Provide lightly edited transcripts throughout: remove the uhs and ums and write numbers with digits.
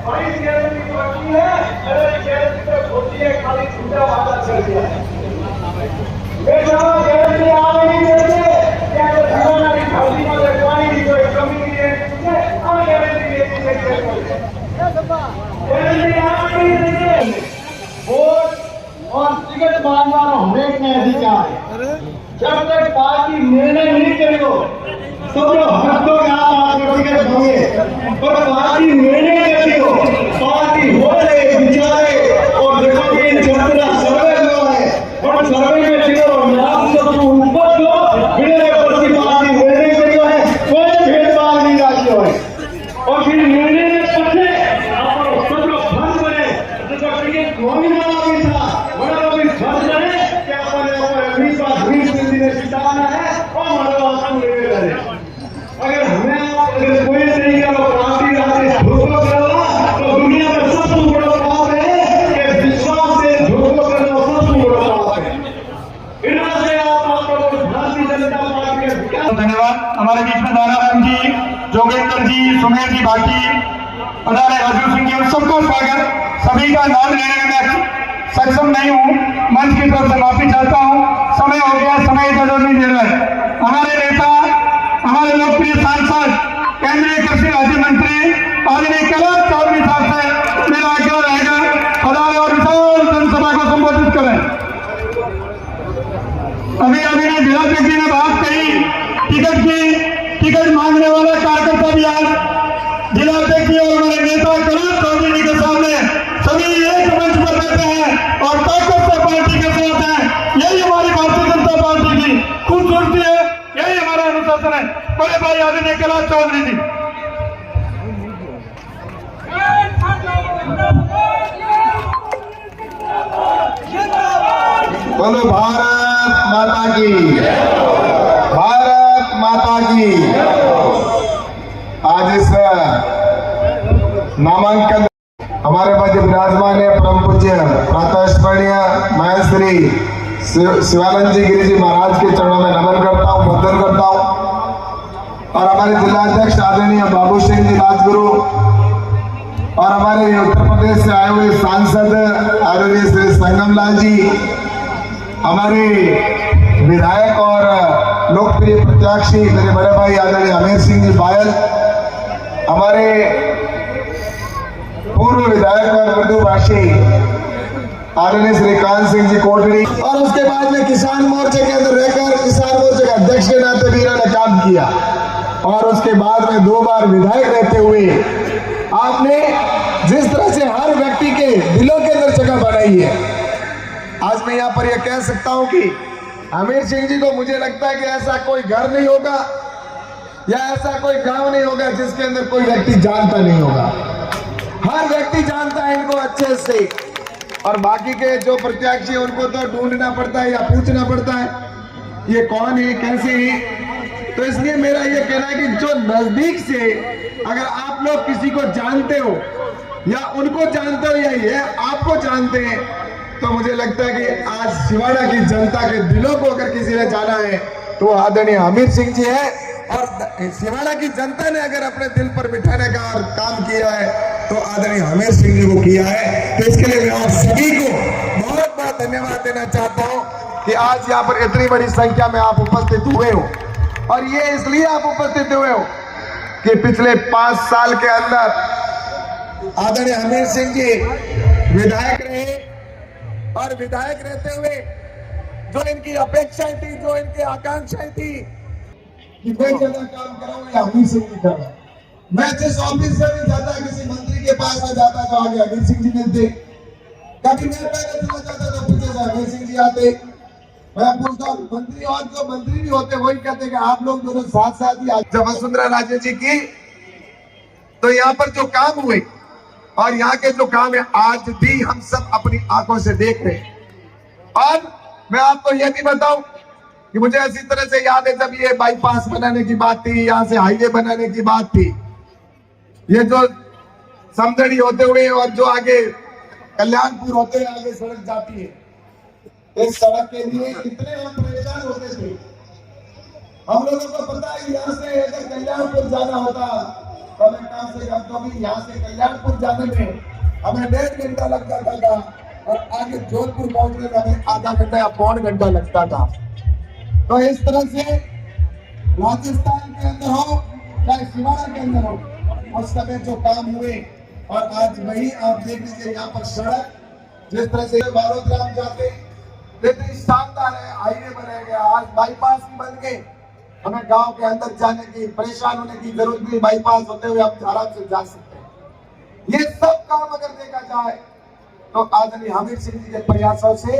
बड़ी गारंटी तो रखी है, अगर गारंटी तो होती है खाली छूटा वादा कर दिया है। गारंटी आप नहीं देते क्या तो जीवन की खाली में लगवानी की कोई कमी नहीं है, हम गारंटी देती है। गारंटी आप नहीं देते। वोट और टिकट मांगना हमें में अधिकार है। जब तक पार्टी निर्णय नहीं करेगा सब लोग हफ्तों में आप टिकट होंगे, पर पार्टी निर्णय करती हो, पार्टी हो रहे विचारे और देखो कि जनता सर्वे जो है और सर्वे में चलो नाम से ऊपर जो बिना पार्टी निर्णय करियो है, कोई भेदभाव नहीं राखियो है। और फिर निर्णय में पछे आप सब लोग बंद बने तो कहीं कोई ना भी था बड़ा भी बंद बने क्या अपने ऊपर 20 दिन सिताना है और हमारा आसान निर्णय करे। अगर हमें अगर कोई तरीका क्रांति रास्ते धोखा करना तो दुनिया में सबसे बड़ा पाप है कि विश्वास से धोखा करना सबसे बड़ा पाप है। इन्होंने से आप भारतीय जनता पार्टी के विकास। धन्यवाद। हमारे बीच में दानाराम जी, जोगेंद्र जी, सुमेर जी बाकी पधारे, राजू सिंह जी, सबका स्वागत। सभी का नाम लेने में मैं सक्षम नहीं हूँ, मंच की तरफ से माफी चाहता हूँ। समय हो गया, समय इतना नहीं दे रहा है। हमारे नेता, हमारे लोकप्रिय सांसद, केंद्रीय कृषि राज्य मंत्री आदरणीय कैलाश चौधरी साहब से मेरा आग्रह रहेगा पधारे और विशाल जनसभा को संबोधित करें। अभी अभी जिला अध्यक्ष जी ने बात कही टिकट की, टिकट मांगने वाला कार्यकर्ता भी आज जिला अध्यक्ष जी और हमारे नेता कैलाश चौधरी जी के सामने सभी एक मंच पर रहते हैं और ताकत से पार्टी के साथ हैं। यही हमारी भारतीय जनता पार्टी की खूबसूरती है, यही हमारा अनुशासन है। बड़े भाई आदरणीय कैलाश चौधरी जी। बोलो भारत माता की, भारत माता की। आज इस नामांकन हमारे मध्य विराजमान है परम पूज्य प्रातःस्मरणीय महंत श्री शिवानंद जी गिरी जी महाराज के चरणों में नमन करता हूँ, वंदन करता हूँ। और हमारे जिलाध्यक्ष आदरणीय बाबू सिंह जी राजगुरु और हमारे उत्तर प्रदेश से आए हुए सांसद आदरणीय श्री संगम लाल जी, हमारे विधायक और लोकप्रिय प्रत्याशी मेरे बड़े भाई आदरणीय अमीर सिंह जी बायल, हमारे पूर्व विधायक और मृदुभाषी आदरणीय श्रीकांत सिंह जी कोटड़ी, और उसके बाद में किसान मोर्चे के अंदर रहकर किसान मोर्चे के अध्यक्ष के नाते भी इन्होंने काम किया और उसके बाद में 2 बार विधायक रहते हुए आपने जिस तरह से हर व्यक्ति के दिलों के अंदर जगह बनाई है, आज मैं यहाँ पर यह कह सकता हूँ कि अमीर सिंह जी को मुझे लगता है कि ऐसा कोई घर नहीं होगा या ऐसा कोई गांव नहीं होगा जिसके अंदर कोई व्यक्ति जानता नहीं होगा। हर व्यक्ति जानता है इनको अच्छे से, और बाकी के जो प्रत्याशी उनको तो ढूंढना पड़ता है या पूछना पड़ता है ये कौन है कैसे है। तो इसलिए मेरा ये कहना है कि जो नजदीक से अगर आप लोग किसी को जानते हो या उनको जानते हो या ये आपको जानते हैं, तो मुझे लगता है कि आज सिवाड़ा की जनता के दिलों को अगर किसी ने जाना है तो आदरणीय अमीर सिंह जी है। और सिवाड़ा की जनता ने अगर अपने दिल पर बिठाने का काम किया है तो आदरणीय अमीर सिंह जी को किया है। तो इसके लिए मैं आप सभी को बहुत बहुत धन्यवाद देना चाहता हूं कि आज यहाँ पर इतनी बड़ी संख्या में आप उपस्थित हुए हो। और ये इसलिए आप उपस्थित हुए हो कि पिछले 5 साल के अंदर आदरणीय अमीर सिंह जी विधायक रहे और विधायक रहते हुए जो इनकी अपेक्षाएं थी, जो इनकी आकांक्षाएं थी कि मैं ज्यादा काम कराऊं या अमीर सिंह जी करें। मैं जिस ऑफिस से भी जाता, किसी मंत्री के पास में जाता तो आगे अमीर सिंह जी मिलते, कभी मैं पहले चला जाता तो पीछे से अमीर सिंह जी आते। मैं पूछता हूँ मंत्री और जो मंत्री भी होते वही कहते कि आप लोग दोनों साथ साथ ही। जब वसुंधरा राजे जी की तो यहाँ पर जो काम हुए और यहाँ के जो काम है आज भी हम सब अपनी आंखों से देख रहे हैं। और मैं आपको यह भी बताऊं कि मुझे ऐसी तरह से याद है जब ये बाईपास बनाने की बात थी, यहाँ से हाईवे बनाने की बात थी, ये जो समदड़ी होते हुए और जो आगे कल्याणपुर होते हुए आगे सड़क जाती है, इस सड़क के लिए कितने हम परेशान होते थे। हम लोगों को पता है यहाँ से अगर कल्याणपुर जाना होता कलेक्टर से गंदौली यहाँ से कल्याणपुर जाने में हमें 1.5 घंटा लग जाता था और आगे जोधपुर पहुंचने में हमें आधा घंटा या पौन घंटा लगता था। तो इस तरह से राजस्थान के अंदर हो चाहे शिवाड़ा के अंदर हो, उस समय जो काम हुए और आज वही आप देख लीजिए यहाँ पर सड़क जिस तरह से बालोद राम जाते कितनी शानदार है, हाईवे बनाया गया, आज बाईपास भी बन गए, हमें गांव के अंदर जाने की परेशान होने की जरूरत नहीं, बाईपास होते हुए हम आराम से जा सकते हैं। ये सब काम अगर देखा जाए तो आदरणीय हमीर सिंह जी के प्रयासों से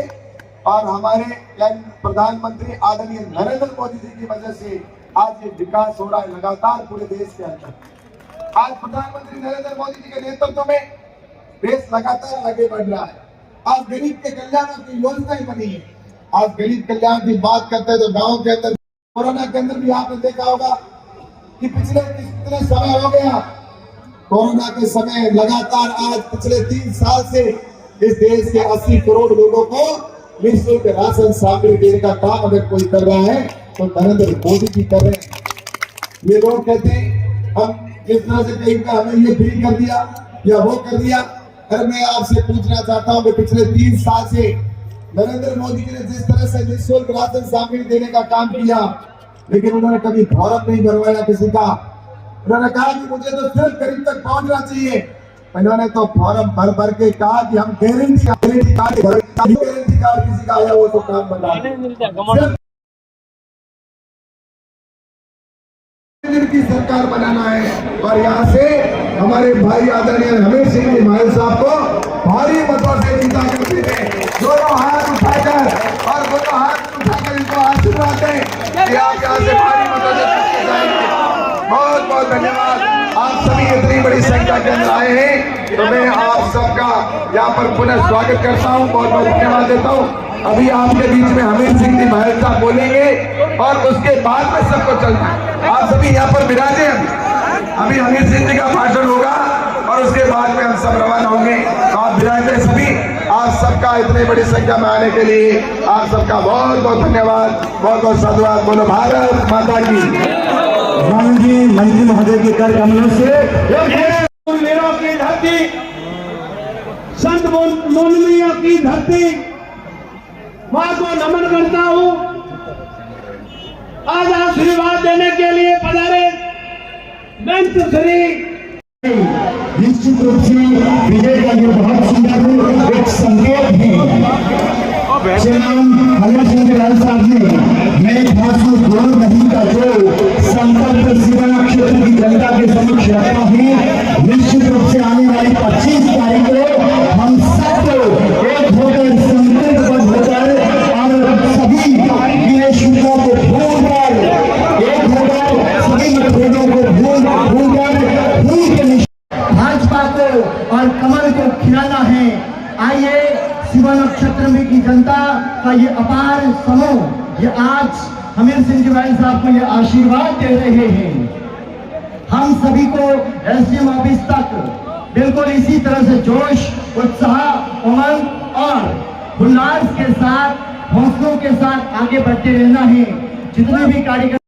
और हमारे प्रधानमंत्री आदरणीय नरेंद्र मोदी जी की वजह से आज ये विकास हो रहा है लगातार पूरे देश के अंदर। आज प्रधानमंत्री नरेंद्र मोदी जी के नेतृत्व में देश लगातार आगे बढ़ रहा है। आज गरीब के कल्याण की योजनाएं बनी है। आज गरीब कल्याण की बात करते हैं तो गांव के अंदर कोरोना के अंदर भी आपने देखा होगा कि पिछले कितने समय हो गया, कोरोना के समय लगातार आज पिछले 3 साल से इस देश के 80 करोड़ लोगों को निःशुल्क राशन सामग्री देने का काम अगर कोई कर रहा है तो नरेंद्र मोदी जी कर रहे हैं। ये लोग कहते हैं हम किस तरह से कहीं का हमें ये फ्री कर दिया या वो कर दिया। अगर मैं आपसे पूछना चाहता हूं कि पिछले 3 साल से नरेंद्र मोदी जी ने जिस तरह से निःशुल्क राशन सामग्री देने का काम किया, लेकिन उन्होंने कभी फॉर्म नहीं भरवाया किसी का। उन्होंने कहा कि मुझे तो सिर्फ गरीब तक पहुंचना चाहिए। उन्होंने तो फॉर्म भर के कहा कि हम गारंटी कार्ड किसी का आया वो तो काम बना की सरकार बनाना है। और यहाँ से हमारे भाई आदरणीय हमीर सिंह जी माहिल साहब को भारी मतों से जीता करते थे। दोनों हाथ उठाकर और दोनों हाथ उठाकर इनको आशीर्वाद दें कि आप यहाँ से भारी मतों से जीत जाएंगे। बहुत बहुत धन्यवाद। आप सभी इतनी बड़ी संख्या के अंदर आए हैं तो मैं आप सबका यहाँ पर पुनः स्वागत करता हूँ, बहुत बहुत धन्यवाद देता हूँ। अभी आपके बीच में हमीर सिंह जी माहिल साहब बोलेंगे और उसके बाद में सबको चलना है। आप सभी यहाँ पर विराजे। अभी हमीर सिंह जी का भाषण होगा और उसके बाद में हम सब रवाना होंगे। तो आप विराजे सभी। आप सबका इतनी बड़ी संख्या में आने के लिए आप सबका बहुत बहुत धन्यवाद, बहुत बहुत साधुवाद। बोलो भारत माता की। जी मंत्री महोदय के कर कमलों से की धरती, संत मोमिनियों की धरती, मां को नमन करता हूं। आज आशीर्वाद देने के लिए पधारे मंच श्री निश्चित रूप से विजय का ये बहुत सुंदर एक संकेत है। हमीर सिंह जी साहब ने मेरे ख्याल से 2 महीने का जो संकल्प शिवाड़ा क्षेत्र की जनता के समक्ष रखा है, निश्चित रूप से आने वाली 25 तारीख को हम सब एक होकर संकल्पबद्ध होकर और सभी विदेशियों को भूलकर एक होकर सभी मतभेदों को भूलकर भाजपा को और कमल को खिलाना है। आइए शिवाड़ा क्षेत्र में की जनता का ये अपार समूह ये आज हमीर सिंह जी माहिल साहब को ये आशीर्वाद दे रहे हैं। हम सभी को एसडीएम ऑफिस तक बिल्कुल इसी तरह से जोश, उत्साह, उमंग और उल्लास के साथ, हौसलों के साथ आगे बढ़ते रहना है। जितने भी कार्यक्रम